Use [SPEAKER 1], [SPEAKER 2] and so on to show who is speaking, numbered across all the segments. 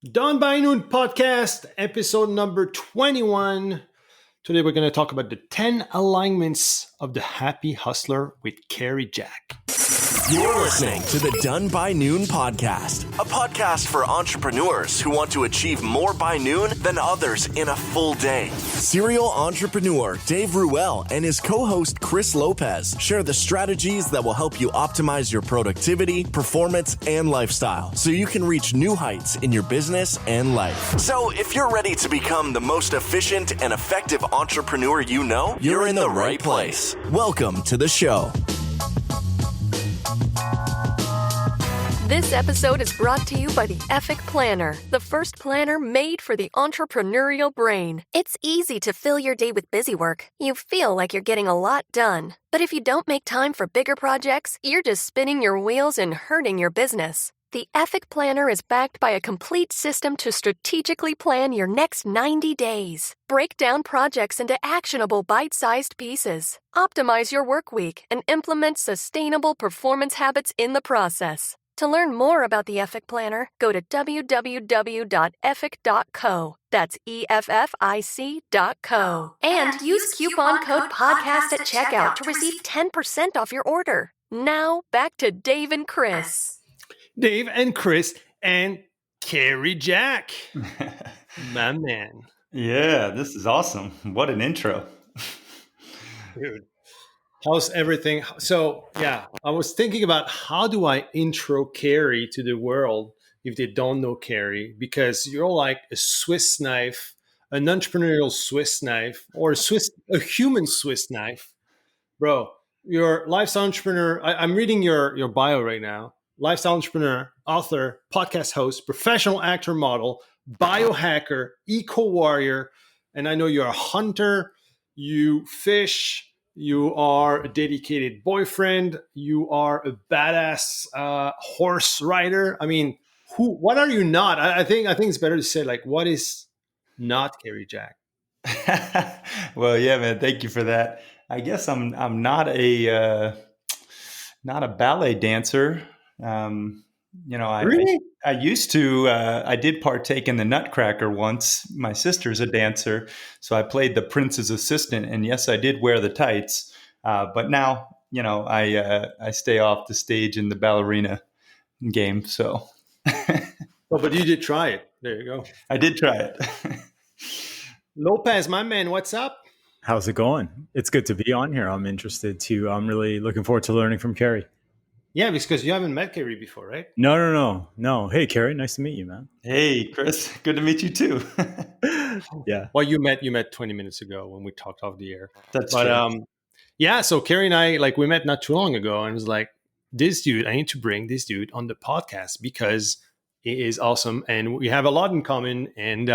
[SPEAKER 1] Done by Noon podcast, episode number 21. Today we're going to talk about the 10 alignments of the happy hustler with Cary Jack.
[SPEAKER 2] You're listening to the Done by Noon podcast, a podcast for entrepreneurs who want to achieve more by noon than others in a full day. Serial entrepreneur Dave Ruel and his co-host Chris Lopez share the strategies that will help you optimize your productivity, performance, and lifestyle so you can reach new heights in your business and life. So if you're ready to become the most efficient and effective entrepreneur you know, you're in the right place. Welcome to the show.
[SPEAKER 3] This episode is brought to you by the Epic Planner, the first planner made for the entrepreneurial brain. It's easy to fill your day with busy work. You feel like you're getting a lot done. But if you don't make time for bigger projects, you're just spinning your wheels and hurting your business. The Epic Planner is backed by a complete system to strategically plan your next 90 days. Break down projects into actionable bite-sized pieces. Optimize your work week and implement sustainable performance habits in the process. To learn more about the Epic Planner, go to www.epic.co. That's EFFIC.co. And use coupon code PODCAST at checkout to receive 10% off your order. Now, back to Dave and Chris.
[SPEAKER 1] Dave and Chris and Cary Jack. My man.
[SPEAKER 4] Yeah, this is awesome. What an intro.
[SPEAKER 1] Dude. How's everything? So, I was thinking about how do I intro Cary to the world if they don't know Cary? Because you're like a Swiss knife, an entrepreneurial Swiss knife, or a human Swiss knife. Bro, you're lifestyle entrepreneur. I'm reading your bio right now. Lifestyle entrepreneur, author, podcast host, professional actor model, biohacker, eco-warrior. And I know you're a hunter, you fish, you are a dedicated boyfriend. You are a badass horse rider. I mean, what are you not? I think it's better to say like, what is not Cary Jack?
[SPEAKER 4] Well, yeah, man. Thank you for that. I guess I'm not a ballet dancer.
[SPEAKER 1] Really?
[SPEAKER 4] I used to. I did partake in the Nutcracker once. My sister's a dancer, so I played the prince's assistant, and yes, I did wear the tights. But now, I stay off the stage in the ballerina game. So,
[SPEAKER 1] but you did try it. There you go.
[SPEAKER 4] I did try it.
[SPEAKER 1] Lopez, my man, what's up?
[SPEAKER 5] How's it going? It's good to be on here. I'm really looking forward to learning from Cary.
[SPEAKER 1] Yeah, because you haven't met Cary before, right?
[SPEAKER 5] No. Hey, Cary, nice to meet you, man.
[SPEAKER 4] Hey, Chris, good to meet you too.
[SPEAKER 5] Yeah.
[SPEAKER 1] Well, you met 20 minutes ago when we talked off the air.
[SPEAKER 4] That's true.
[SPEAKER 1] So Cary and I, we met not too long ago, and it was like, this dude, I need to bring this dude on the podcast because he is awesome, and we have a lot in common. And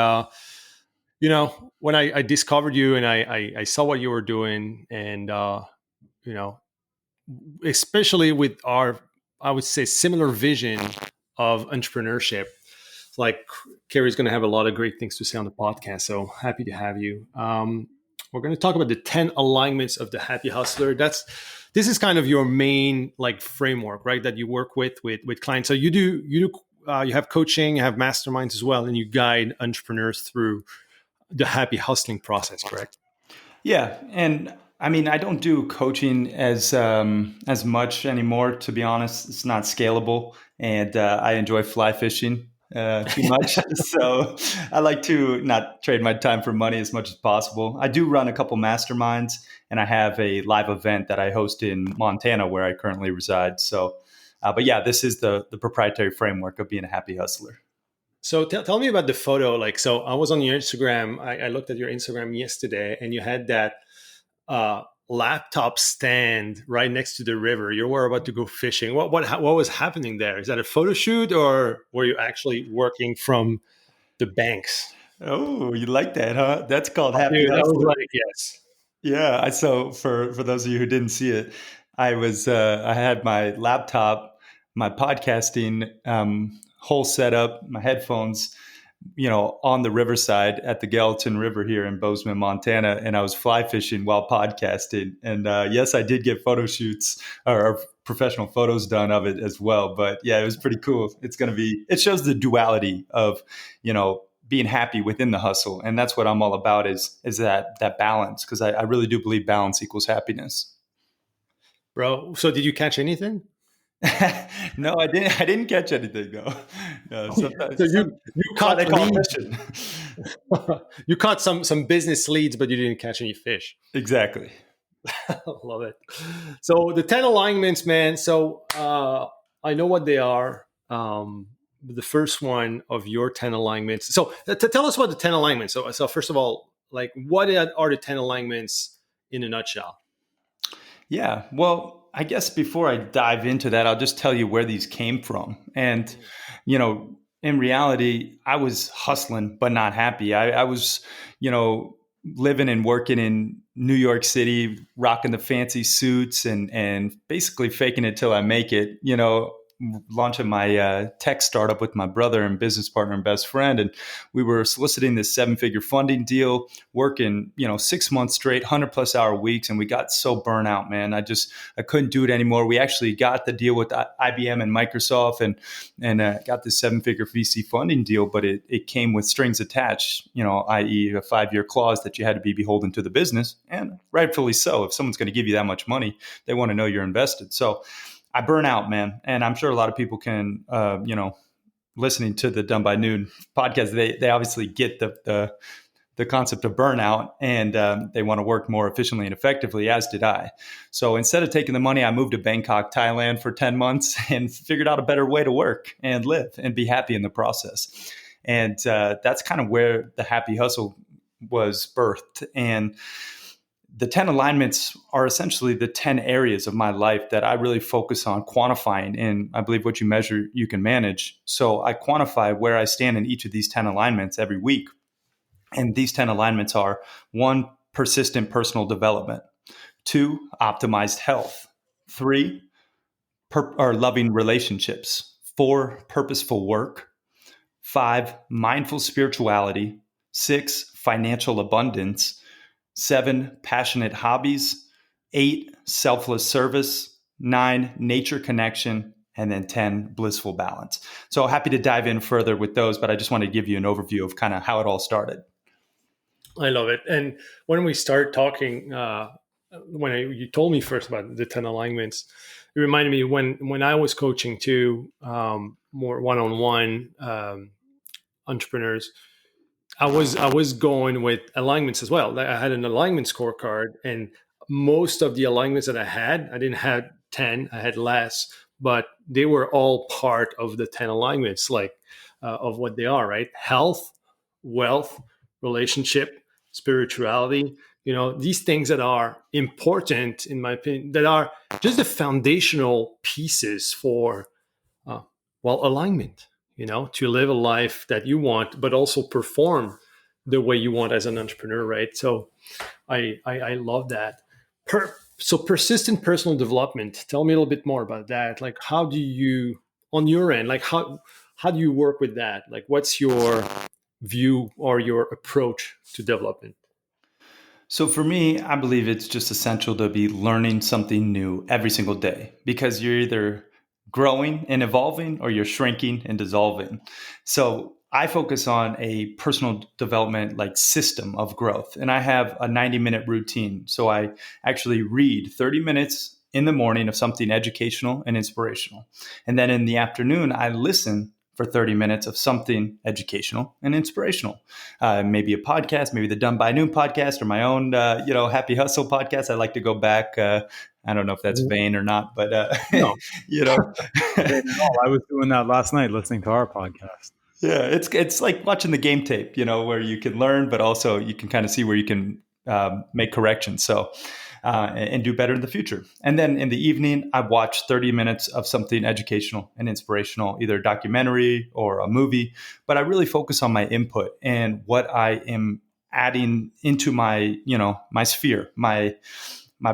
[SPEAKER 1] when I discovered you and I saw what you were doing, and especially with our, I would say, similar vision of entrepreneurship. It's like Cary's going to have a lot of great things to say on the podcast. So happy to have you. We're going to talk about the 10 alignments of the happy hustler. This is kind of your main framework, right? That you work with clients. So you have coaching, you have masterminds as well, and you guide entrepreneurs through the happy hustling process, correct?
[SPEAKER 4] Yeah. And I mean, I don't do coaching as much anymore, to be honest. It's not scalable, and I enjoy fly fishing too much. So I like to not trade my time for money as much as possible. I do run a couple masterminds, and I have a live event that I host in Montana, where I currently reside. So, but yeah, this is the proprietary framework of being a happy hustler.
[SPEAKER 1] So tell me about the photo. So I was on your Instagram. I looked at your Instagram yesterday, and you had that laptop stand right next to the river. You were about to go fishing. What was happening there? Is that a photo shoot, or were you actually working from the banks?
[SPEAKER 4] Oh, you like that, huh? That's called happy
[SPEAKER 1] Dude,
[SPEAKER 4] hustling.
[SPEAKER 1] I was like, yes.
[SPEAKER 4] Yeah. So for those of you who didn't see it, I had my laptop, my podcasting whole setup, my headphones, on the riverside at the Gallatin River here in Bozeman, Montana. And I was fly fishing while podcasting. And yes, I did get photo shoots or professional photos done of it as well. But yeah, it was pretty cool. It shows the duality of, being happy within the hustle. And that's what I'm all about is that balance. Cause I really do believe balance equals happiness.
[SPEAKER 1] Bro, so did you catch anything?
[SPEAKER 4] No, I didn't catch anything though. No,
[SPEAKER 1] So
[SPEAKER 4] sometimes
[SPEAKER 1] you
[SPEAKER 4] that's why
[SPEAKER 1] caught
[SPEAKER 4] they call it
[SPEAKER 1] leads.
[SPEAKER 4] fishing.
[SPEAKER 1] You caught some business leads, but you didn't catch any fish.
[SPEAKER 4] Exactly.
[SPEAKER 1] Love it. So the 10 alignments, man. So I know what they are. The first one of your 10 alignments. So to tell us about the 10 alignments. So first of all, like what are the 10 alignments in a nutshell?
[SPEAKER 4] Yeah. Well, I guess before I dive into that, I'll just tell you where these came from. And, in reality, I was hustling, but not happy. I was, living and working in New York City, rocking the fancy suits and basically faking it till I make it, launching my tech startup with my brother and business partner and best friend. And we were soliciting this 7-figure funding deal, working, 6 months straight, 100+ hour weeks. And we got so burnt out, man. I couldn't do it anymore. We actually got the deal with IBM and Microsoft and got this 7-figure VC funding deal, but it came with strings attached, i.e. a 5-year clause that you had to be beholden to the business. And rightfully so. If someone's going to give you that much money, they want to know you're invested. So I burn out, man. And I'm sure a lot of people can, listening to the Done by Noon podcast, they obviously get the concept of burnout and they want to work more efficiently and effectively, as did I. So instead of taking the money, I moved to Bangkok, Thailand for 10 months and figured out a better way to work and live and be happy in the process. And that's kind of where the happy hustle was birthed. And the 10 alignments are essentially the 10 areas of my life that I really focus on quantifying. And I believe what you measure, you can manage. So I quantify where I stand in each of these 10 alignments every week. And these 10 alignments are: 1, persistent personal development; 2, optimized health; 3, loving relationships; 4, purposeful work; 5, mindful spirituality; 6, financial abundance; 7, passionate hobbies; 8, selfless service; 9, nature connection; and then 10, blissful balance. So happy to dive in further with those, but I just want to give you an overview of kind of how it all started.
[SPEAKER 1] I love it. And when we start talking, you told me first about the 10 alignments, it reminded me when I was coaching too, more one-on-one entrepreneurs, I was going with alignments as well. I had an alignment scorecard, and most of the alignments that I didn't have 10, I had less, but they were all part of the 10 alignments, like of what they are, right? Health, wealth, relationship, spirituality, these things that are important, in my opinion, that are just the foundational pieces for, alignment, to live a life that you want, but also perform the way you want as an entrepreneur, right? So I love that. So persistent personal development, tell me a little bit more about that. Like, how do you, on your end, like how do you work with that? Like, what's your view or your approach to development?
[SPEAKER 4] So for me, I believe it's just essential to be learning something new every single day, because you're either growing and evolving or you're shrinking and dissolving. So I focus on a personal development like system of growth, and I have a 90-minute routine. So I actually read 30 minutes in the morning of something educational and inspirational. And then in the afternoon, I listen for 30 minutes of something educational and inspirational. Maybe a podcast, maybe the Done by Noon podcast, or my own, Happy Hustle podcast. I like to go back. I don't know if that's vain or not, but,
[SPEAKER 1] No.
[SPEAKER 5] I was doing that last night, listening to our podcast.
[SPEAKER 4] Yeah, it's like watching the game tape, where you can learn, but also you can kind of see where you can make corrections. So, and do better in the future. And then in the evening, I watch 30 minutes of something educational and inspirational, either a documentary or a movie. But I really focus on my input and what I am adding into my, my sphere, my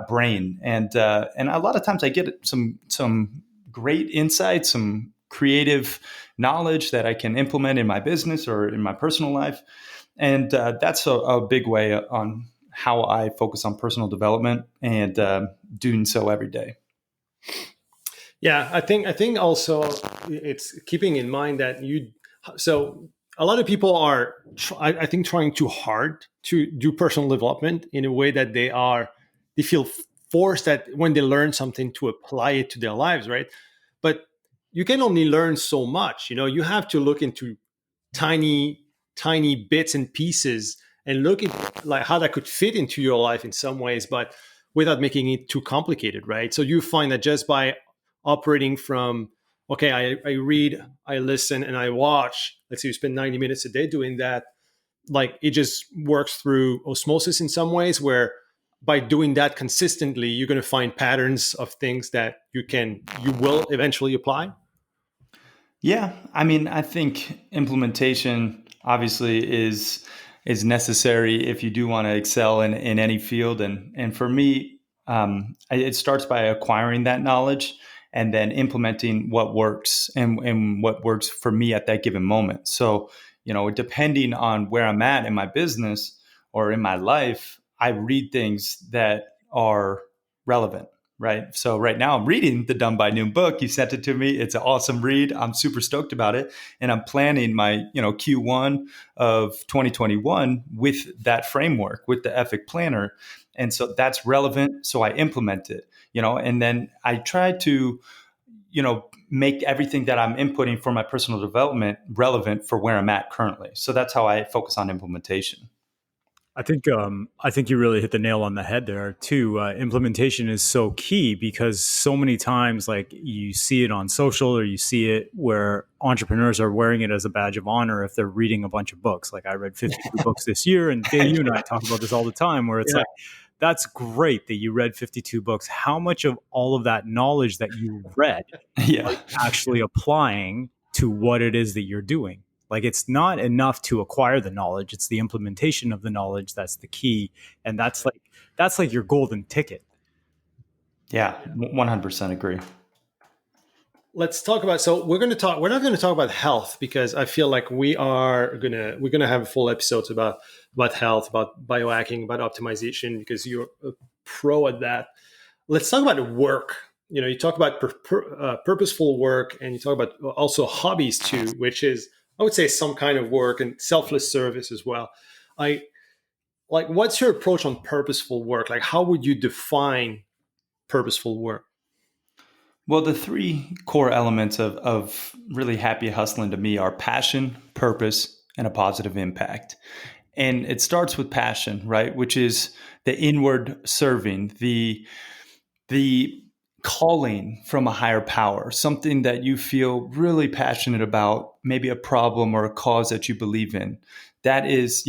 [SPEAKER 4] brain. And a lot of times I get some great insights, some creative knowledge that I can implement in my business or in my personal life. And that's a big way on how I focus on personal development and doing so every day.
[SPEAKER 1] Yeah, I think also it's keeping in mind that so a lot of people are I think trying too hard to do personal development in a way that they feel forced that when they learn something to apply it to their lives, right? But you can only learn so much. You have to look into tiny tiny bits and pieces and look at like how that could fit into your life in some ways, but without making it too complicated, right? So you find that just by operating from, okay, I read, I listen, and I watch, let's say you spend 90 minutes a day doing that, like it just works through osmosis in some ways, where by doing that consistently you're going to find patterns of things that you will eventually apply.
[SPEAKER 4] Yeah, I mean, I think implementation obviously is necessary if you do want to excel in any field, and for me, it starts by acquiring that knowledge and then implementing what works and what works for me at that given moment. So, depending on where I'm at in my business or in my life, I read things that are relevant, right? So right now I'm reading the Done by Noon book. You sent it to me. It's an awesome read. I'm super stoked about it. And I'm planning my, Q1 of 2021 with that framework, with the Ethic Planner. And so that's relevant. So I implement it, and then I try to, make everything that I'm inputting for my personal development relevant for where I'm at currently. So that's how I focus on implementation.
[SPEAKER 5] I think you really hit the nail on the head there too. Implementation is so key because so many times, like you see it on social or you see it where entrepreneurs are wearing it as a badge of honor if they're reading a bunch of books. Like I read 52 books this year, and Dave, you and I talk about this all the time. Where it's
[SPEAKER 1] Yeah.
[SPEAKER 5] like, that's great that you read 52 books. How much of all of that knowledge that you read are
[SPEAKER 4] Yeah.
[SPEAKER 5] you actually applying to what it is that you're doing? Like it's not enough to acquire the knowledge; it's the implementation of the knowledge that's the key, and that's like your golden ticket.
[SPEAKER 4] Yeah. 100% agree.
[SPEAKER 1] Let's talk about, so we're not going to talk about health because I feel like we're going to have full episodes about health, about biohacking, about optimization, because you're a pro at that. Let's talk about work. You talk about purposeful work, and you talk about also hobbies too, which is, I would say, some kind of work, and selfless service as well. I like, what's your approach on purposeful work? Like, how would you define purposeful work?
[SPEAKER 4] Well, the three core elements of really happy hustling to me are passion, purpose, and a positive impact. And it starts with passion, right? Which is the inward serving, the calling from a higher power, something that you feel really passionate about, maybe a problem or a cause that you believe in. That is,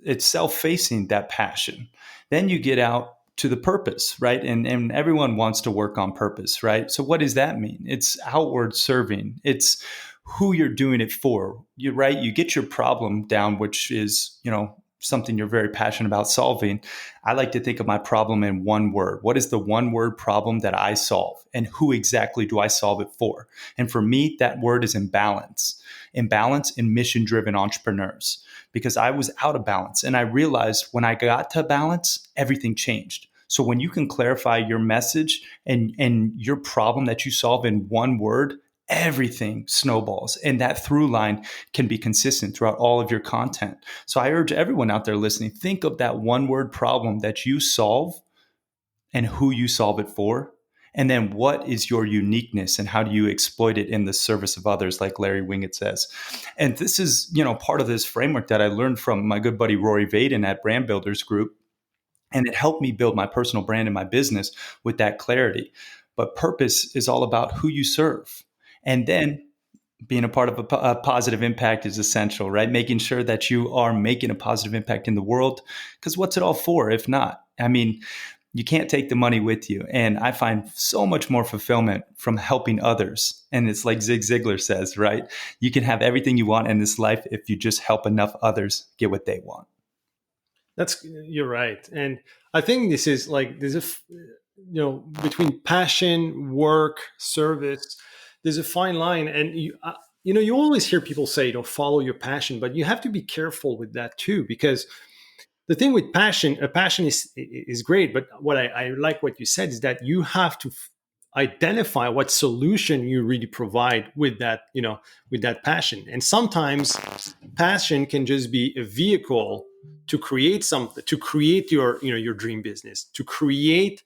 [SPEAKER 4] it's self-facing, that passion. Then you get out to the purpose, right? And everyone wants to work on purpose, right? So what does that mean? It's outward serving. It's who you're doing it for. You right? You get your problem down, which is, something you're very passionate about solving. I like to think of my problem in one word. What is the one word problem that I solve? And who exactly do I solve it for? And for me, that word is imbalance. Imbalance in mission driven entrepreneurs, because I was out of balance. And I realized when I got to balance, everything changed. So when you can clarify your message and your problem that you solve in one word, everything snowballs, and that through line can be consistent throughout all of your content. So I urge everyone out there listening, think of that one word problem that you solve and who you solve it for. And then what is your uniqueness and how do you exploit it in the service of others, like Larry Winget says. And this is, part of this framework that I learned from my good buddy Rory Vaden at Brand Builders Group. And it helped me build my personal brand and my business with that clarity. But purpose is all about who you serve. And then being a part of a positive impact is essential, right? Making sure that you are making a positive impact in the world, because what's it all for if not? I mean, you can't take the money with you. And I find so much more fulfillment from helping others. And it's like Zig Ziglar says, right? You can have everything you want in this life if you just help enough others get what they want.
[SPEAKER 1] You're right, and I think this is like between passion, work, service. There's a fine line, and you always hear people say, follow your passion, but you have to be careful with that too, because the thing with passion, a passion is great, but what I like what you said is that you have to identify what solution you really provide with that, with that passion. And sometimes passion can just be a vehicle to create something, to create your, your dream business, to create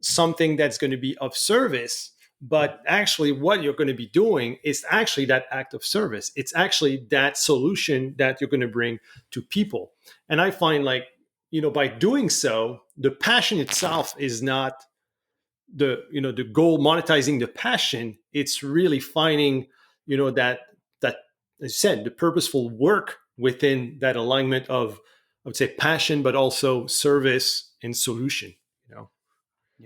[SPEAKER 1] something that's going to be of service. But actually what you're going to be doing is actually that act of service. It's actually that solution that you're going to bring to people. And I find, like, by doing so, the passion itself is not the goal. Monetizing the passion, it's really finding, that as I said, the purposeful work within that alignment of, I would say, passion, but also service and solution.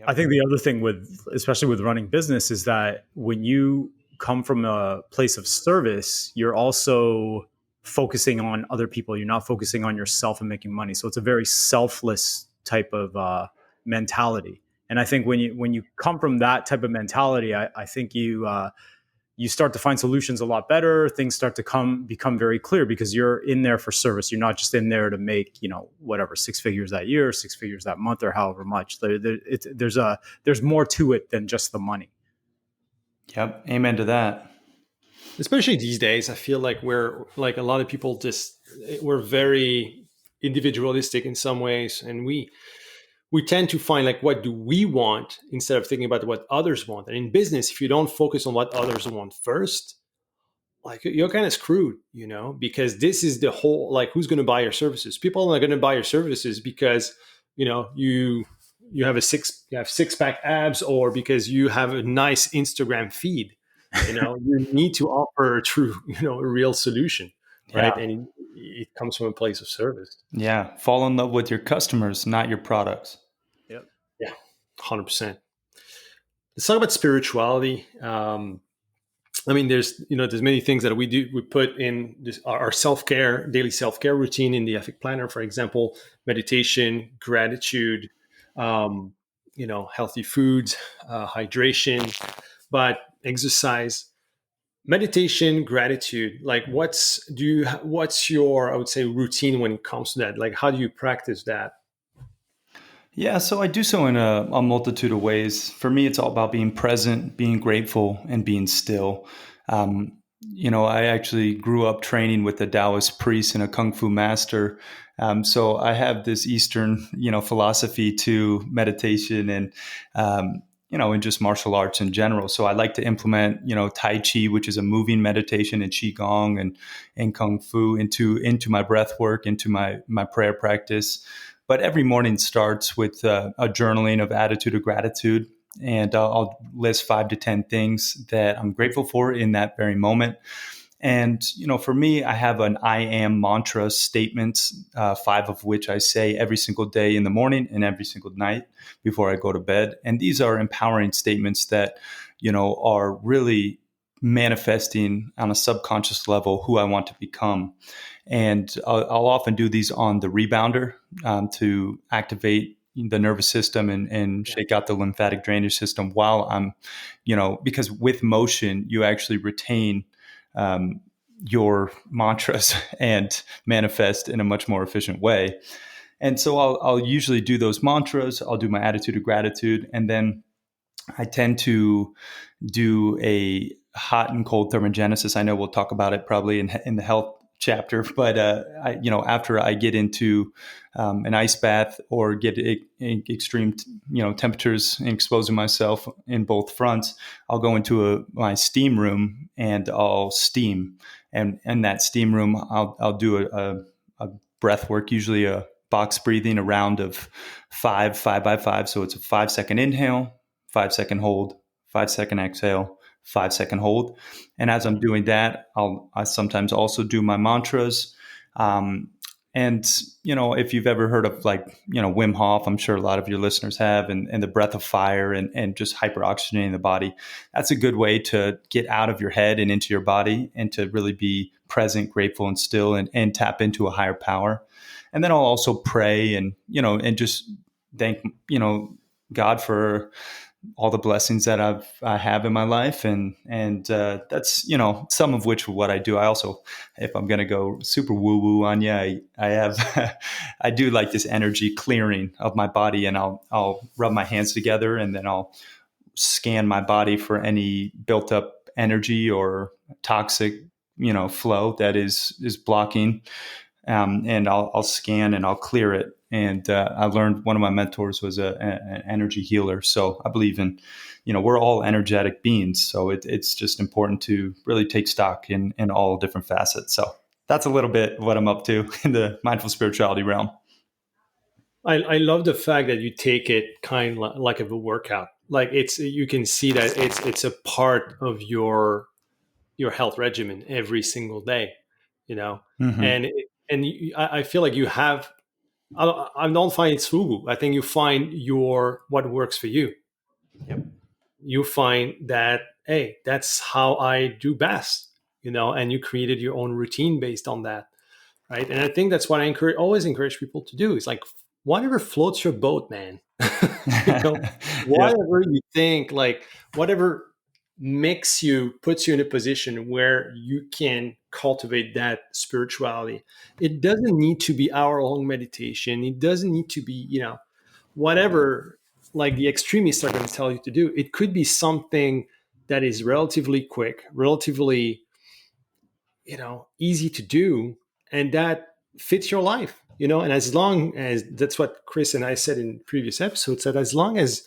[SPEAKER 5] I think the other thing with, especially with running business, is that when you come from a place of service, you're also focusing on other people. You're not focusing on yourself and making money. So it's a very selfless type of mentality. And I think when you come from that type of mentality, I think you start to find solutions a lot better. Things start to become very clear because you're in there for service. You're not just in there to make, whatever, 6 figures that year, 6 figures that month, or however much. There's more to it than just the money.
[SPEAKER 4] Yep. Amen to that.
[SPEAKER 1] Especially these days, I feel like a lot of people we're very individualistic in some ways, and we tend to find, like, what do we want instead of thinking about what others want. And in business, if you don't focus on what others want first, like, you're kind of screwed, because this is the whole, like, who's going to buy your services? People are not going to buy your services because, you have six pack abs, or because you have a nice Instagram feed. You need to offer a true, a real solution, right?
[SPEAKER 4] Yeah.
[SPEAKER 1] And it comes from a place of service.
[SPEAKER 4] Yeah. Fall in love with your customers, not your products.
[SPEAKER 5] Yep.
[SPEAKER 1] Yeah, 100%. Let's talk about spirituality. There's many things that we do. We put in our self-care, daily self-care routine in the Ethic Planner, for example, meditation, gratitude, healthy foods, hydration, but exercise, meditation, gratitude. Like, what's your, I would say, routine when it comes to that? Like, how do you practice that?
[SPEAKER 4] Yeah, so I do so in a multitude of ways. For me, it's all about being present, being grateful, and being still. I actually grew up training with a Taoist priest and a Kung Fu master. So I have this Eastern, philosophy to meditation and, and just martial arts in general. So I like to implement, Tai Chi, which is a moving meditation, and Qigong and Kung Fu into my breath work, into my prayer practice. But every morning starts with a journaling of attitude of gratitude. And I'll list 5 to 10 things that I'm grateful for in that very moment. And, for me, I have an I am mantra statements, 5 of which I say every single day in the morning and every single night before I go to bed. And these are empowering statements that, are really manifesting on a subconscious level who I want to become. And I'll often do these on the rebounder to activate the nervous system and shake out the lymphatic drainage system while I'm, because with motion, you actually retain your mantras and manifest in a much more efficient way. And so I'll usually do those mantras. I'll do my attitude of gratitude. And then I tend to do a hot and cold thermogenesis. I know we'll talk about it probably in the health chapter, but after I get into an ice bath or get extreme temperatures and exposing myself in both fronts, I'll go into my steam room and I'll steam. And in that steam room, I'll do a breath work, usually a box breathing, a round of 5 by 5. So it's a 5-second inhale, 5-second hold, 5-second exhale, 5-second hold. And as I'm doing that, I sometimes also do my mantras. And, if you've ever heard of Wim Hof, I'm sure a lot of your listeners have, and the breath of fire and just hyperoxygenating the body, that's a good way to get out of your head and into your body and to really be present, grateful, and still and tap into a higher power. And then I'll also pray and just thank, God for all the blessings that I have in my life. And that's, some of which what I do. I also, if I'm going to go super woo woo on you, I have, I do like this energy clearing of my body, and I'll rub my hands together and then I'll scan my body for any built up energy or toxic, flow that is blocking. And I'll scan and I'll clear it. And I learned one of my mentors was an energy healer. So I believe in, we're all energetic beings. So it's just important to really take stock in all different facets. So that's a little bit what I'm up to in the mindful spirituality realm.
[SPEAKER 1] I love the fact that you take it kind of like of a workout. Like you can see that it's a part of your health regimen every single day,
[SPEAKER 4] Mm-hmm.
[SPEAKER 1] and I feel like you have. I don't find it's fugu. I think you find what works for you.
[SPEAKER 4] Yep.
[SPEAKER 1] You find that, hey, that's how I do best, and you created your own routine based on that, right? And I think that's what I always encourage people to do. Is like whatever floats your boat, man.
[SPEAKER 4] Yep.
[SPEAKER 1] Whatever you think, like whatever puts you in a position where you can cultivate that spirituality. It doesn't need to be hour-long meditation. It doesn't need to be, whatever like the extremists are going to tell you to do. It could be something that is relatively quick, relatively, easy to do, and that fits your life, and as long as that's what Chris and I said in previous episodes, that as long as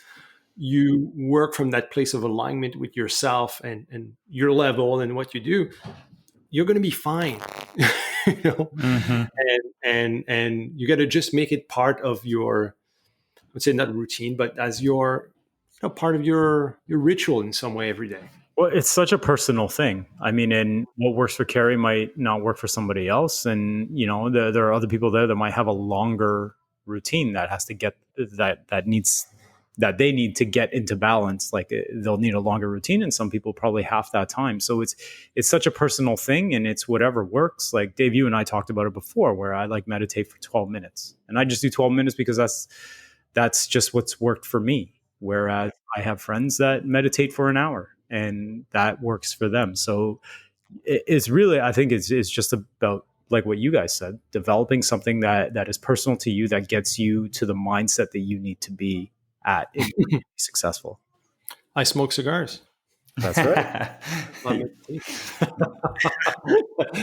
[SPEAKER 1] you work from that place of alignment with yourself and your level and what you do, you're going to be fine. you know
[SPEAKER 4] Mm-hmm.
[SPEAKER 1] and you got to just make it part of your, let's say, not routine, but as your, part of your ritual in some way every day.
[SPEAKER 5] Well, it's such a personal thing. I mean, and what works for Cary might not work for somebody else. And, there are other people there that might have a longer routine that has to get that they need to get into balance. Like they'll need a longer routine, and some people probably half that time. So it's such a personal thing, and it's whatever works. Like Dave, you and I talked about it before, where I like meditate for 12 minutes, and I just do 12 minutes because that's just what's worked for me. Whereas I have friends that meditate for an hour, and that works for them. So it's really, I think it's just about, like what you guys said, developing something that is personal to you, that gets you to the mindset that you need to be at in order to be successful.
[SPEAKER 1] I smoke cigars.
[SPEAKER 5] That's right.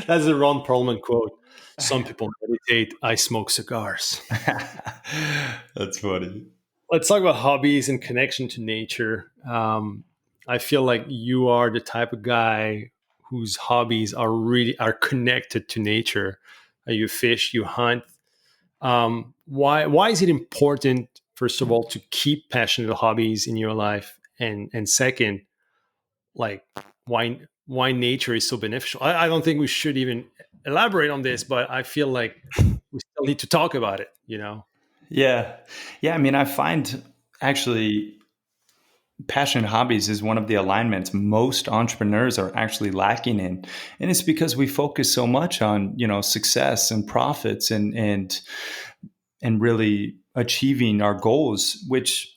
[SPEAKER 1] That's a Ron Perlman quote. Some people meditate, I smoke cigars.
[SPEAKER 4] That's funny.
[SPEAKER 1] Let's talk about hobbies and connection to nature. I feel like you are the type of guy whose hobbies are connected to nature. You fish, you hunt. Why is it important, first of all, to keep passionate hobbies in your life, and second, like why nature is so beneficial? I don't think we should even elaborate on this, but I feel like we still need to talk about it.
[SPEAKER 4] Yeah. Yeah. I mean, I find actually passionate hobbies is one of the alignments most entrepreneurs are actually lacking in. And it's because we focus so much on, success and profits and really achieving our goals, which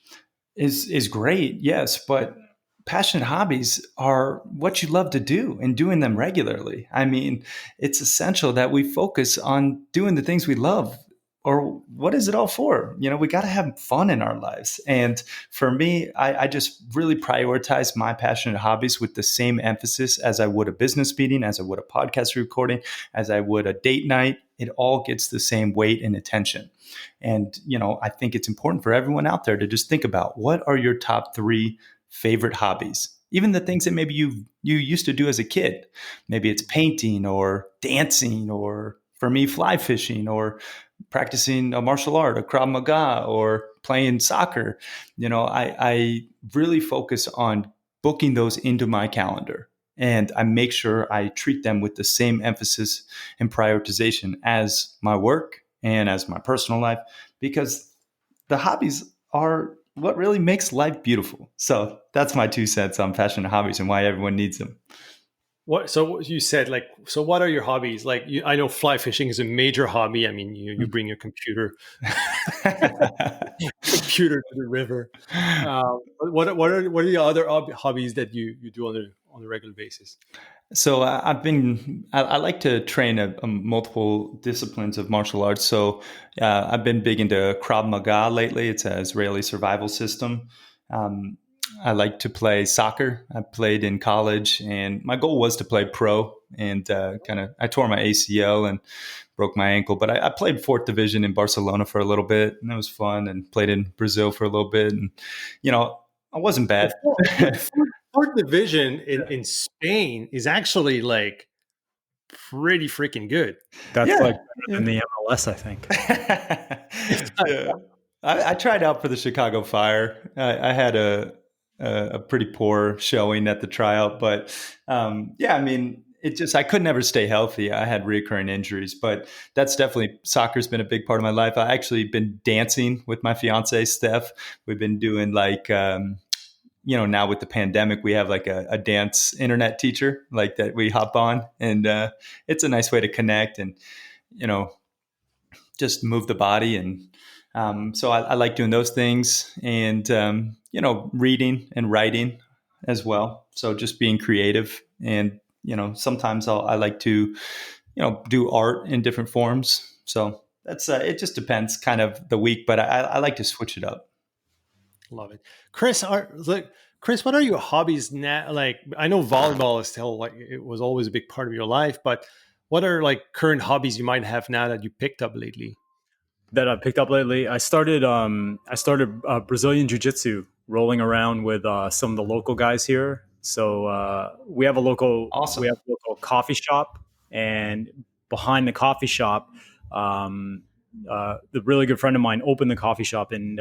[SPEAKER 4] is great. Yes. But passionate hobbies are what you love to do and doing them regularly. I mean, it's essential that we focus on doing the things we love. Or what is it all for? We got to have fun in our lives. And for me, I just really prioritize my passionate hobbies with the same emphasis as I would a business meeting, as I would a podcast recording, as I would a date night. It all gets the same weight and attention. And, I think it's important for everyone out there to just think about, what are your top 3 favorite hobbies? Even the things that maybe you used to do as a kid. Maybe it's painting or dancing, or for me, fly fishing, or practicing a martial art, a Krav Maga, or playing soccer. I really focus on booking those into my calendar, and I make sure I treat them with the same emphasis and prioritization as my work and as my personal life, because the hobbies are what really makes life beautiful. So that's my 2 cents on passionate hobbies and why everyone needs them.
[SPEAKER 1] So you said, like, so what are your hobbies? Like, I know fly fishing is a major hobby. I mean, you bring your computer to the river. What are the other hobbies that you do on a regular basis?
[SPEAKER 4] So I like to train multiple disciplines of martial arts. So I've been big into Krav Maga lately. It's an Israeli survival system. I like to play soccer. I played in college, and my goal was to play pro. And I tore my ACL and broke my ankle. But I played fourth division in Barcelona for a little bit, and it was fun. And played in Brazil for a little bit, and you know, I wasn't bad.
[SPEAKER 1] Fourth division in Spain is actually like pretty freaking good.
[SPEAKER 5] That's like
[SPEAKER 4] Yeah,
[SPEAKER 5] better
[SPEAKER 4] yeah.
[SPEAKER 5] than the MLS, I think.
[SPEAKER 4] Yeah. I tried out for the Chicago Fire. I had a pretty poor showing at the tryout, but yeah, I mean, it just I could never stay healthy. I had recurring injuries, but that's definitely soccer's been a big part of my life. I actually been dancing with my fiance Steph. We've been doing like now with the pandemic, we have like a dance internet teacher like that we hop on, and it's a nice way to connect and you know just move the body. And so I like doing those things, and reading and writing as well. So just being creative, and sometimes I like to do art in different forms. So that's it. Just depends kind of the week, but I like to switch it up.
[SPEAKER 1] Love it, Chris. Chris, what are your hobbies now? Like, I know volleyball is still like it was always a big part of your life, but what are like current hobbies you might have now that you picked up lately?
[SPEAKER 5] That I picked up lately. I started Brazilian jiu-jitsu, rolling around with some of the local guys here. So we
[SPEAKER 4] Awesome.
[SPEAKER 5] have a local coffee shop, and behind the coffee shop, um, the really good friend of mine opened the coffee shop, and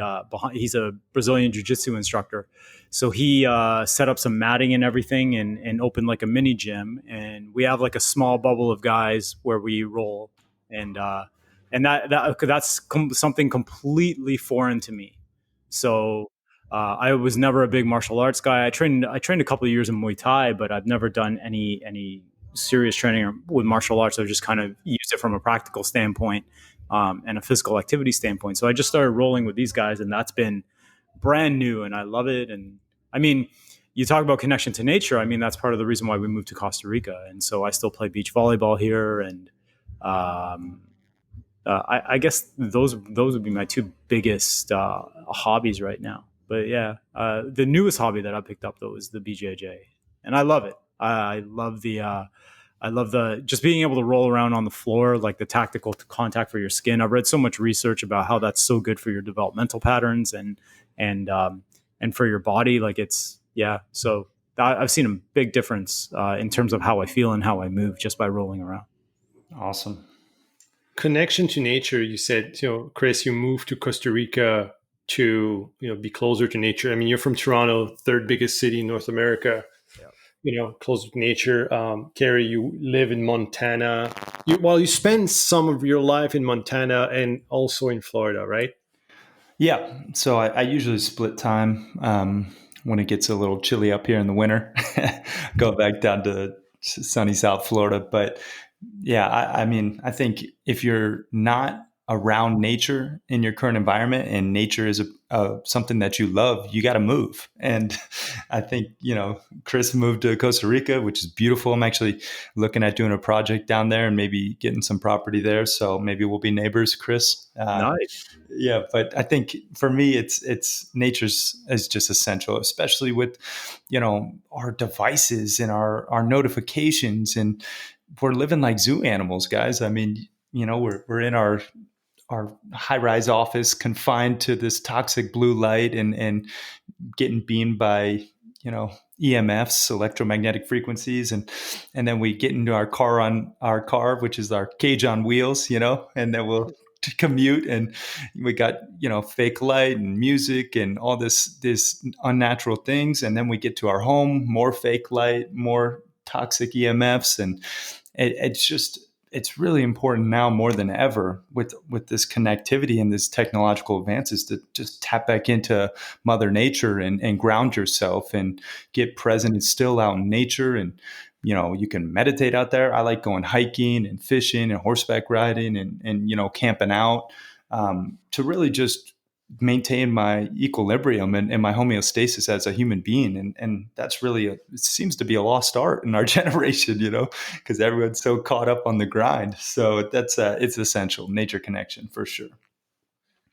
[SPEAKER 5] he's a Brazilian jiu-jitsu instructor. So he set up some matting and everything, and opened like a mini gym, and we have like a small bubble of guys where we roll, and something completely foreign to me. So I was never a big martial arts guy. I trained a couple of years in Muay Thai, but I've never done any serious training with martial arts. I've just kind of used it from a practical standpoint and a physical activity standpoint. So I just started rolling with these guys, and that's been brand new, and I love it. And I mean, you talk about connection to nature. I mean, that's part of the reason why we moved to Costa Rica, and so I still play beach volleyball here, and um, I guess those would be my two biggest hobbies right now. But yeah, the newest hobby that I picked up though is the BJJ, and I love it. I love the just being able to roll around on the floor, like the tactical contact for your skin. I've read so much research about how that's so good for your developmental patterns and and for your body. Like it's yeah. So I've seen a big difference in terms of how I feel and how I move just by rolling around.
[SPEAKER 4] Awesome.
[SPEAKER 1] Connection to nature. You said, Chris, you moved to Costa Rica to, be closer to nature. I mean, you're from Toronto, third biggest city in North America. Closer to nature. Cary, you live in Montana. You spend some of your life in Montana and also in Florida, right?
[SPEAKER 4] Yeah. So I usually split time when it gets a little chilly up here in the winter, go back down to sunny South Florida. But yeah, I mean, I think if you're not around nature in your current environment and nature is something that you love, you got to move. And I think, Chris moved to Costa Rica, which is beautiful. I'm actually looking at doing a project down there and maybe getting some property there. So maybe we'll be neighbors, Chris.
[SPEAKER 5] Nice.
[SPEAKER 4] Yeah, but I think for me, it's nature's is just essential, especially with our devices and our notifications, and we're living like zoo animals, guys. I mean, we're in our high rise office, confined to this toxic blue light, and getting beamed by EMFs, electromagnetic frequencies, and then we get into our car, which is our cage on wheels, and then we'll commute, and we got fake light and music and all this unnatural things, and then we get to our home, more fake light, more toxic EMFs, and it's really important now more than ever with this connectivity and this technological advances to just tap back into Mother Nature and ground yourself and get present and still out in nature. And you can meditate out there. I like going hiking and fishing and horseback riding and camping out to really just maintain my equilibrium and my homeostasis as a human being. And that's really, it seems to be a lost art in our generation, because everyone's so caught up on the grind. So that's, it's essential, nature connection for sure.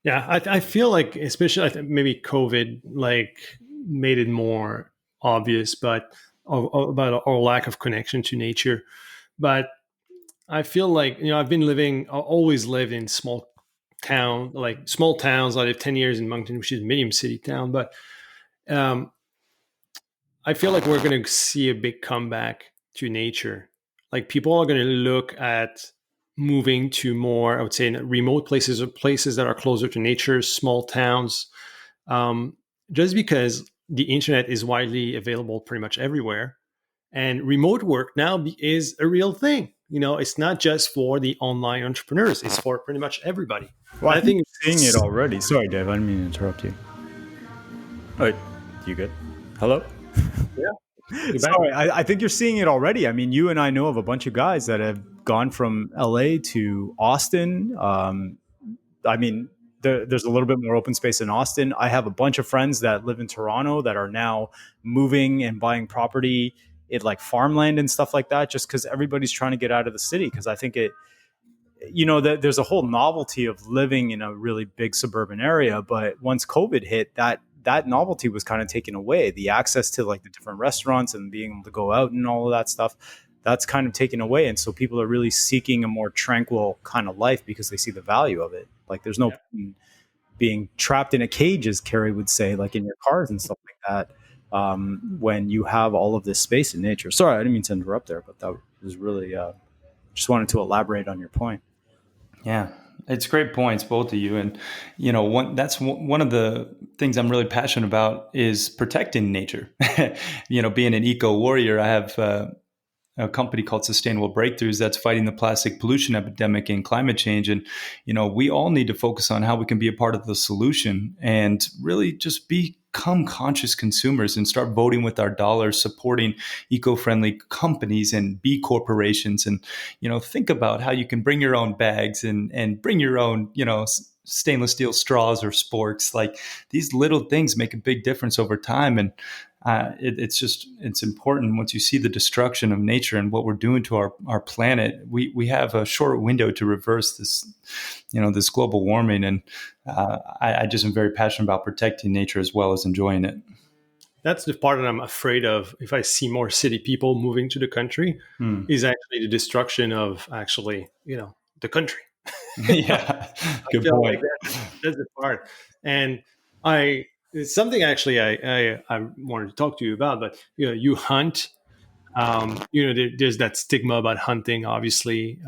[SPEAKER 1] Yeah, I feel like, especially I think maybe COVID, like made it more obvious, but about our lack of connection to nature. But I feel like, I've been living, I always lived in small towns. I lived 10 years in Moncton, which is a medium city town. But um, I feel like we're going to see a big comeback to nature. Like people are going to look at moving to more, I would say, remote places or places that are closer to nature, small towns, um, just because the internet is widely available pretty much everywhere. And remote work now is a real thing. It's not just for the online entrepreneurs, it's for pretty much everybody.
[SPEAKER 5] Well,
[SPEAKER 1] And
[SPEAKER 5] I
[SPEAKER 1] I
[SPEAKER 5] think
[SPEAKER 1] think,
[SPEAKER 5] you're seeing it already. Sorry, Dave. I didn't mean to interrupt you. Wait, you good? Hello?
[SPEAKER 1] yeah, you're back.
[SPEAKER 5] Sorry, I think you're seeing it already. I mean, you and I know of a bunch of guys that have gone from LA to Austin. I mean, there's a little bit more open space in Austin. I have a bunch of friends that live in Toronto that are now moving and buying property in like farmland and stuff like that, just because everybody's trying to get out of the city. Because I think that there's a whole novelty of living in a really big suburban area. But once COVID hit, that novelty was kind of taken away. The access to like the different restaurants and being able to go out and all of that stuff, that's kind of taken away. And so people are really seeking a more tranquil kind of life because they see the value of it. Like there's no being trapped in a cage, as Cary would say, like in your cars and stuff like that, when you have all of this space in nature. Sorry, I didn't mean to interrupt there, but that was really, just wanted to elaborate on your point.
[SPEAKER 4] Yeah, it's great points, both of you. And, one of the things I'm really passionate about is protecting nature. Being an eco warrior, I have a company called Sustainable Breakthroughs that's fighting the plastic pollution epidemic and climate change. And, we all need to focus on how we can be a part of the solution and really just become conscious consumers and start voting with our dollars, supporting eco-friendly companies and B corporations. And, think about how you can bring your own bags and bring your own, stainless steel straws or sporks. Like these little things make a big difference over time. And it's important once you see the destruction of nature and what we're doing to our planet. We have a short window to reverse this global warming, and I just am very passionate about protecting nature as well as enjoying it.
[SPEAKER 1] That's the part that I'm afraid of. If I see more city people moving to the country, is actually the destruction of the country.
[SPEAKER 4] Yeah, good
[SPEAKER 1] feel
[SPEAKER 4] point.
[SPEAKER 1] like that's the part. And it's something actually I wanted to talk to you about. But you hunt. There's that stigma about hunting, obviously,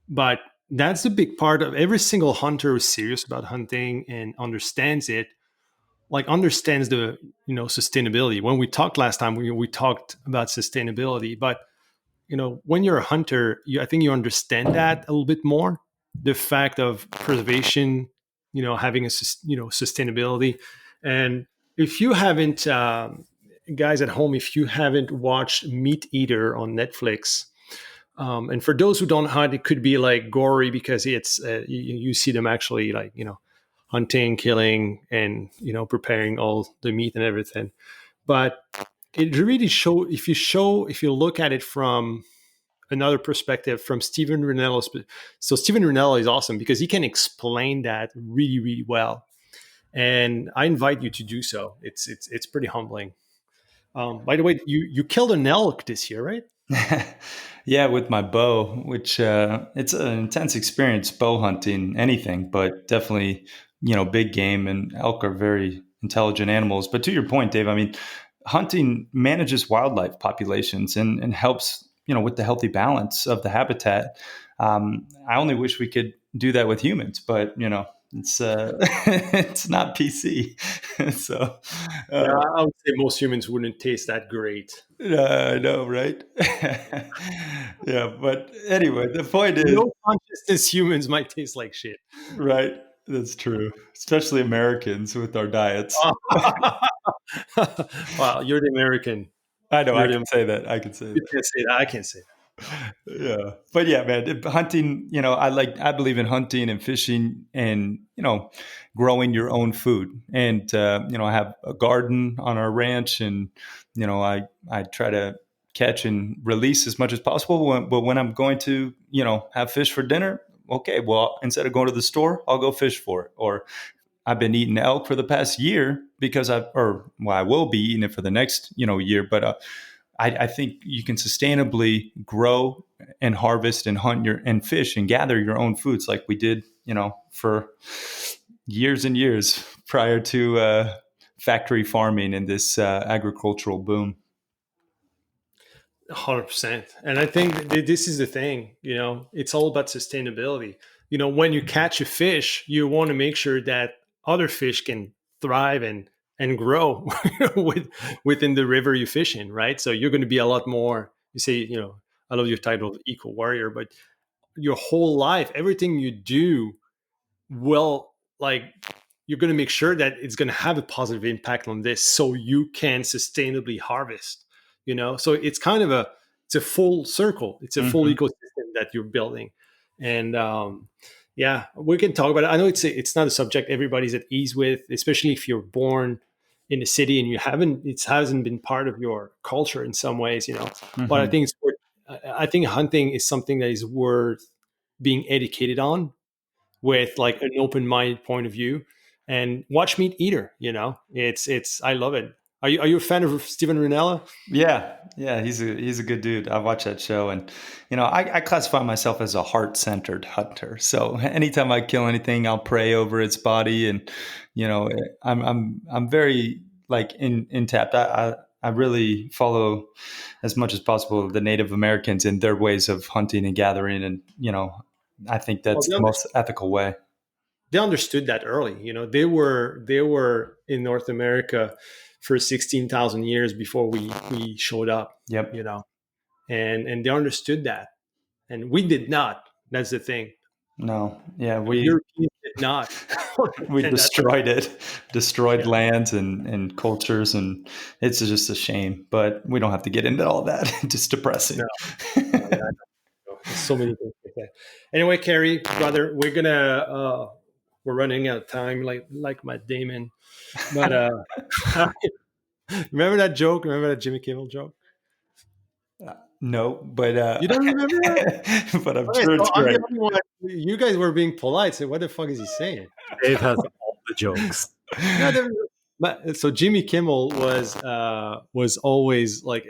[SPEAKER 1] but that's a big part of every single hunter who's serious about hunting and understands it. Like understands the sustainability. When we talked last time, we talked about sustainability, but when you're a hunter, I think you understand that a little bit more. The fact of preservation, having sustainability. And if you haven't, guys at home, if you haven't watched Meat Eater on Netflix, and for those who don't hunt, it could be like gory because it's you see them actually like hunting, killing, and preparing all the meat and everything. But it really if you look at it from another perspective from Stephen Ranello. So Stephen Ranello is awesome because he can explain that really, really well. And I invite you to do so. It's pretty humbling. By the way, you killed an elk this year, right?
[SPEAKER 4] Yeah, with my bow, which it's an intense experience, bow hunting, anything, but definitely, big game, and elk are very intelligent animals. But to your point, Dave, I mean, hunting manages wildlife populations and helps, with the healthy balance of the habitat. I only wish we could do that with humans, but, it's it's not PC. So
[SPEAKER 1] Yeah, I would say most humans wouldn't taste that great.
[SPEAKER 4] I know, right? Yeah, but anyway, the point is,
[SPEAKER 1] No consciousness humans might taste like shit.
[SPEAKER 4] right? That's true, especially Americans with our diets.
[SPEAKER 1] Wow, you're the American.
[SPEAKER 4] I know,
[SPEAKER 1] You're
[SPEAKER 4] I
[SPEAKER 1] the
[SPEAKER 4] can say that. I can say
[SPEAKER 1] You
[SPEAKER 4] that.
[SPEAKER 1] can't say that. I can't say
[SPEAKER 4] Yeah, but yeah, man, hunting. I believe in hunting and fishing, and growing your own food. And I have a garden on our ranch, and I try to catch and release as much as possible. But when I'm going to have fish for dinner, okay, well, instead of going to the store, I'll go fish for it, or I've been eating elk for the past year because I will be eating it for the next, year. But I think you can sustainably grow and harvest and hunt and fish and gather your own foods like we did, for years and years prior to factory farming and this agricultural boom.
[SPEAKER 1] 100%. And I think this is the thing, it's all about sustainability. When you catch a fish, you want to make sure that other fish can thrive and grow within the river you fish in, right? So you're going to be a lot more, you say, I love your title of eco warrior, but your whole life, everything you do will, like, you're going to make sure that it's going to have a positive impact on this so you can sustainably harvest, so it's kind of it's a full circle, it's a full
[SPEAKER 4] Mm-hmm.
[SPEAKER 1] ecosystem that you're building. And yeah, we can talk about it. I know it's not a subject everybody's at ease with, especially if you're born in a city and it hasn't been part of your culture in some ways, but I
[SPEAKER 4] Mm-hmm.
[SPEAKER 1] think I think hunting is something that is worth being educated on, with like an open-minded point of view, and watch meat eater, it's I love it. Are you a fan of Steven Rinella?
[SPEAKER 4] Yeah, he's a good dude. I watch that show, and I classify myself as a heart-centered hunter. So anytime I kill anything, I'll pray over its body, and I'm very like in tapped. I really follow as much as possible the Native Americans and their ways of hunting and gathering, and I think
[SPEAKER 1] Well,
[SPEAKER 4] that's the most ethical way.
[SPEAKER 1] they understood that early. They were in North America for 16,000 years before we showed up,
[SPEAKER 4] Yep.
[SPEAKER 1] you know and they understood that, and we did not. That's the thing.
[SPEAKER 4] No. Yeah.
[SPEAKER 1] Europeans did not
[SPEAKER 4] We
[SPEAKER 1] understand that.
[SPEAKER 4] destroyed it, destroyed
[SPEAKER 1] Yeah.
[SPEAKER 4] lands and cultures, and it's just a shame. But we don't have to get into all that. Just
[SPEAKER 1] No,
[SPEAKER 4] depressing.
[SPEAKER 1] no, yeah, I know. There's so many things like that. Anyway, Carrie, brother, we're running out of time, like Matt Damon. But remember that joke? Remember that Jimmy Kimmel joke?
[SPEAKER 4] No, but
[SPEAKER 1] You don't remember that?
[SPEAKER 4] but I'm
[SPEAKER 1] Okay,
[SPEAKER 4] sure
[SPEAKER 1] so
[SPEAKER 4] it's
[SPEAKER 1] I'm
[SPEAKER 4] great.
[SPEAKER 1] the only one. You guys were being polite. So what the fuck is he saying?
[SPEAKER 5] Dave has all the jokes.
[SPEAKER 1] No, so Jimmy Kimmel was always like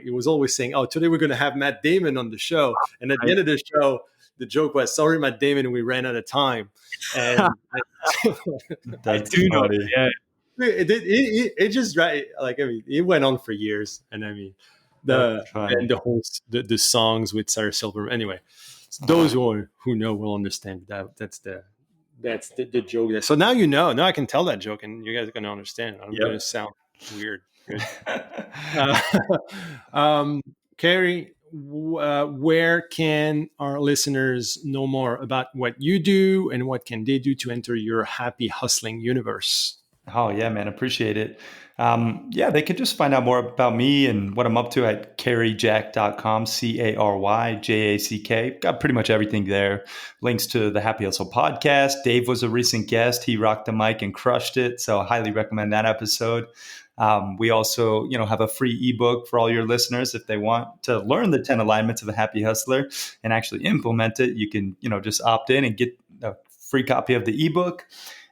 [SPEAKER 1] he was always saying, "Oh, today we're going to have Matt Damon on the show," and at the
[SPEAKER 5] I,
[SPEAKER 1] end of the show, the joke was, "Sorry, Matt Damon, we ran out of time," and
[SPEAKER 5] I
[SPEAKER 4] That's
[SPEAKER 5] do know that.
[SPEAKER 4] funny.
[SPEAKER 5] Yeah,
[SPEAKER 1] it just right, like, I mean, it went on for years, and I mean
[SPEAKER 4] That's
[SPEAKER 1] and
[SPEAKER 4] funny.
[SPEAKER 1] the songs with Sarah Silverman. Anyway, those who know will understand that. That's the joke there. So now now I can tell that joke, and you guys are going to understand. I'm going to
[SPEAKER 5] yep.
[SPEAKER 1] sound weird. Good. Uh, um, Carrie, where can our listeners know more about what you do, and what can they do to enter your happy hustling universe?
[SPEAKER 4] Oh yeah, man, appreciate it. Yeah, they could just find out more about me and what I'm up to at caryjack.com, CaryJack. Got pretty much everything there. Links to the Happy Hustle podcast. Dave was a recent guest. He rocked the mic and crushed it. So I highly recommend that episode. We also, have a free ebook for all your listeners. If they want to learn the 10 alignments of a happy hustler and actually implement it, you can, just opt in and get a free copy of the ebook.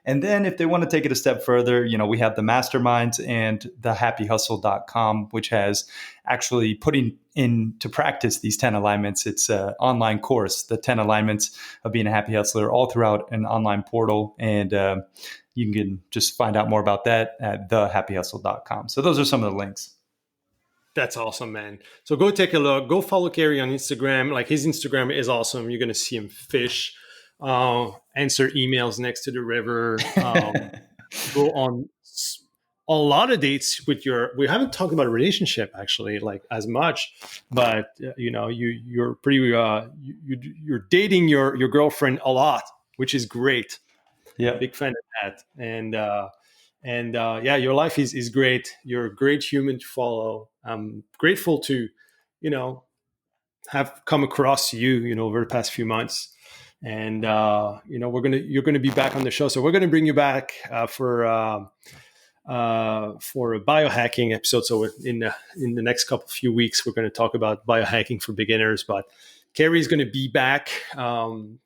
[SPEAKER 4] And then if they want to take it a step further, we have the masterminds and the happyhustle.com, which has actually putting into practice these 10 alignments. It's an online course, the 10 alignments of being a happy hustler, all throughout an online portal. And you can just find out more about that at thehappyhustle.com. So those are some of the links.
[SPEAKER 1] That's awesome, man. So go take a look. Go follow Carrie on Instagram. Like, his Instagram is awesome. You're going to see him fish, answer emails next to the river, go on a lot of dates with we haven't talked about a relationship actually, like, as much, but you're pretty, you're dating your girlfriend a lot, which is great.
[SPEAKER 4] Yeah.
[SPEAKER 1] Big fan of that. Yeah, your life is great. You're a great human to follow. I'm grateful to, have come across you, over the past few months. And you're gonna be back on the show, so we're gonna bring you back for a biohacking episode. So in the next few weeks, we're going to talk about biohacking for beginners. But Carrie's going to be back. And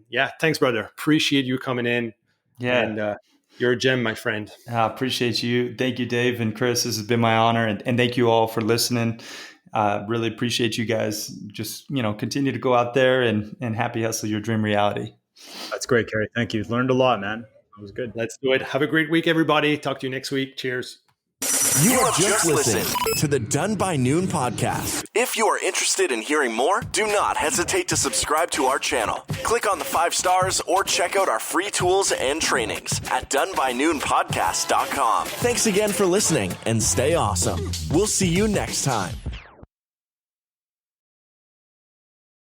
[SPEAKER 1] yeah, thanks, brother. Appreciate you coming in.
[SPEAKER 4] Yeah.
[SPEAKER 1] And You're a gem, my friend.
[SPEAKER 4] I appreciate you. Thank you, Dave and Chris. This has been my honor. And thank you all for listening. Really appreciate you guys. Just, continue to go out there and happy hustle your dream reality.
[SPEAKER 5] That's great, Cary. Thank you. Learned a lot, man. That was good.
[SPEAKER 1] Let's do it. Have a great week, everybody. Talk to you next week. Cheers.
[SPEAKER 2] You have just listened to the Done by Noon podcast. If you are interested in hearing more, do not hesitate to subscribe to our channel. Click on the 5 stars or check out our free tools and trainings at donebynoonpodcast.com. Thanks again for listening and stay awesome. We'll see you next time.